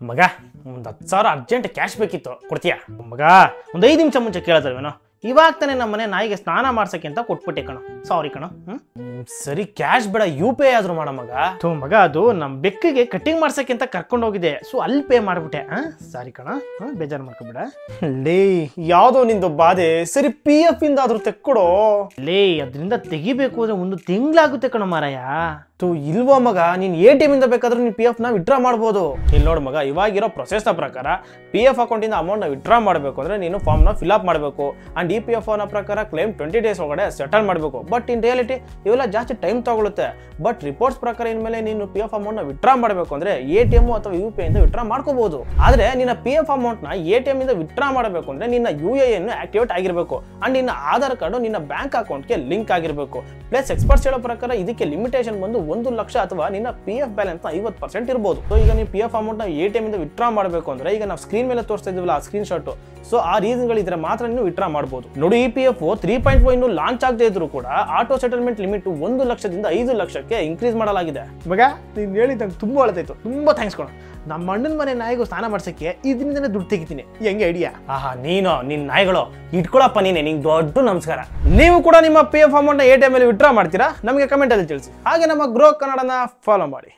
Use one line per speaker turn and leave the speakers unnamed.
ಮಗ ಒಂದು 10,000 urgent cash ಬೇಕಿತ್ತು, ಕೊಡ್ತೀಯಾ? ಮಗ ಒಂದು 5 ನಿಮಿಷ ಮುಂಚೆ ಕೇಳಿದ್ರವೇನೋ, ಇವಾಗ ತಾನೇ ನಮ್ಮನೆ ನಾಯಿಗೆ ಸ್ನಾನ ಮಾಡ್ಸಕ್ಕೆ ಅಂತ ಕೊಟ್ಬಿಟ್ಟೆ ಕಣೋ, ಸಾರಿ ಕಣೋ. ಸರಿ ಕ್ಯಾಶ್ ಬೇಡ, UPI ಆದ್ರೂ ಮಾಡ ಮಗ. ಮಗ ಅದು ನಮ್ಮ ಬೆಕ್ಕಿಗೆ ಕಟಿಂಗ್ ಮಾಡ್ಸಕ್ಕೆ ಅಂತ ಕರ್ಕೊಂಡು ಹೋಗಿದೆ, ಸೊ ಅಲ್ಲಿ ಪೇ ಮಾಡ್ಬಿಟ್ಟೆ. ಸಾರಿ ಕಣ, ಬೇಜಾರು ಮಾಡ್ಕೊಬೇಡ. ಲೇ ಯಾವ್ದೋ ನಿಂದು ಬಾಧೆ, ಸರಿ PF ಇಂದ ಆದ್ರೂ ತೆಕ್ಕೊಡೋ. ಲೇ ಅದರಿಂದ ತೆಗಿಬೇಕು ಅಂದ್ರೆ 1 ತಿಂಗಳಾಗುತ್ತೆ ಕಣೋ ಮಾರಾಯ. ಇಲ್ವೋ ಮಗ, ನೀನ್ ATM ಇಂದ ಬೇಕಾದ್ರೂ ನೀನ್ PF ನ ವಿಡ್ರಾ ಮಾಡ್ಬೋದು. ಇಲ್ಲಿ ನೋಡು ಮಗ, ಇವಾಗಿರೋ ಪ್ರೊಸೆಸ್ ನ ಪ್ರಕಾರ PF ಅಕೌಂಟ್ ಇಂದ ಅಮೌಂಟ್ ನ ವಿಡ್ರಾ ಮಾಡಬೇಕು ಅಂದ್ರೆ ನೀನು ಫಾರ್ಮ್ ನ ಫಿಲ್ ಅಪ್ ಮಾಡಬೇಕು. ಅಂಡ್ EPF ನ ಪ್ರಕಾರ ಕ್ಲೇಮ್ 20 ಡೇಸ್ ಒಳಗಡೆ ಸೆಟಲ್ ಮಾಡಬೇಕು. ಬಟ್ ಇನ್ ರಿಯಾಲಿಟಿ ಇವೆಲ್ಲ ಜಾಸ್ತಿ ಟೈಮ್ ತಗೊಳುತ್ತೆ. ಬಟ್ ರಿಪೋರ್ಟ್ಸ್ ಪ್ರಕಾರ ಇನ್ಮೇಲೆ ನೀನು PF ಅಮೌಂಟ್ ನ ವಿಡ್ರಾ ಮಾಡಬೇಕು ಅಂದ್ರೆ ATM ಅಥವಾ UPI ಇಂದ ವಿಡ್ರಾ ಮಾಡ್ಕೋಬಹುದು. ಆದ್ರೆ ನಿನ್ನ PF ಅಮೌಂಟ್ ನ ATM ಇಂದ ವಿಡ್ರಾ ಮಾಡಬೇಕು ಅಂದ್ರೆ ನಿನ್ನ UAN ಆಕ್ಟಿವೇಟ್ ಆಗಿರಬೇಕು. ಅಂಡ್ ನಿನ್ನ ಆಧಾರ್ ಕಾರ್ಡ್ ನಿನ್ನ ಬ್ಯಾಂಕ್ ಅಕೌಂಟ್ ಗೆ ಲಿಂಕ್ ಆಗಿರಬೇಕು. ಪ್ಲಸ್ ಎಕ್ಸ್ಪರ್ಟ್ಸ್ ಹೇಳೋ ಪ್ರಕಾರ ಇದಕ್ಕೆ ಲಿಮಿಟೇಷನ್ ಬಂದು 1 ಲಕ್ಷ ಅಥವಾ ನಿನ್ನ PF ಬ್ಯಾಲೆನ್ಸ್ 50% ಇರಬಹುದು. ಸೊ ಈಗ ನೀವು PF ಅಮೌಂಟ್ ನ ATM ಇಂದ ವಿಡ್ರಾ ಮಾಡಬೇಕು ಅಂದ್ರೆ ಈಗ ನಾವು ಸ್ಕ್ರೀನ್ ಮೇಲೆ ತೋರಿಸ್ತಾ ಇದೀವಲ್ಲ ಆ ಸ್ಕ್ರೀನ್ ಶಾಟ್, ಸೊ ಆ ರೀಸನ್ ಗಳಿದ್ರೆ ಮಾತ್ರ ನೀವು ವಿಡ್ರಾ ಮಾಡಬಹುದು. ನೋಡಿ EPF 3.5 ಇನ್ನು ಲಾಂಚ್ ಆಗದೆ ಇದ್ರು ಕೂಡ ಆಟೋ ಸೆಟಲ್ಮೆಂಟ್ ಲಿಮಿಟ್ 1 ಲಕ್ಷದಿಂದ 5 ಲಕ್ಷಕ್ಕೆ ಇನ್ಕ್ರೀಸ್ ಮಾಡಲಾಗಿದೆ. ಮಗ ನೀನ್ ಹೇಳಿದಂಗೆ ತುಂಬಾ ಒಳ್ಳೆದಾಯ್ತು, ತುಂಬಾ ಥ್ಯಾಂಕ್ಸ್ ಕಣ. ನಮ್ಮ ಅಣ್ಣನ ಮನೆ ನಾಯಿಗೂ ಸ್ನಾನ ಮಾಡ್ಸಕ್ಕೆ ಇದರಿಂದನೇ ದುಡ್ಡು ತೆಗಿತೀನಿ, ಹೆಂಗೆ ಐಡಿಯಾ? ನೀನು ನಿನ್ ನಾಯಿಗಳು ಇಟ್ಕೊಳಪ್ಪ, ನಿಂಗೆ ದೊಡ್ಡ ನಮಸ್ಕಾರ. ನೀವು ಕೂಡ ನಿಮ್ಮ PF ಅಮೌಂಟ್ ನ ATM ಅಲ್ಲಿ ವಿಡ್ರಾ ಮಾಡ್ತೀರಾ? ನಮಗೆ ಕಮೆಂಟ್ ಅಲ್ಲಿ ತಿಳಿಸಿ. ಹಾಗೆ ನಮ್ಮ ಗ್ರೋ ಕನ್ನಡನ ಫಾಲೋ ಮಾಡಿ.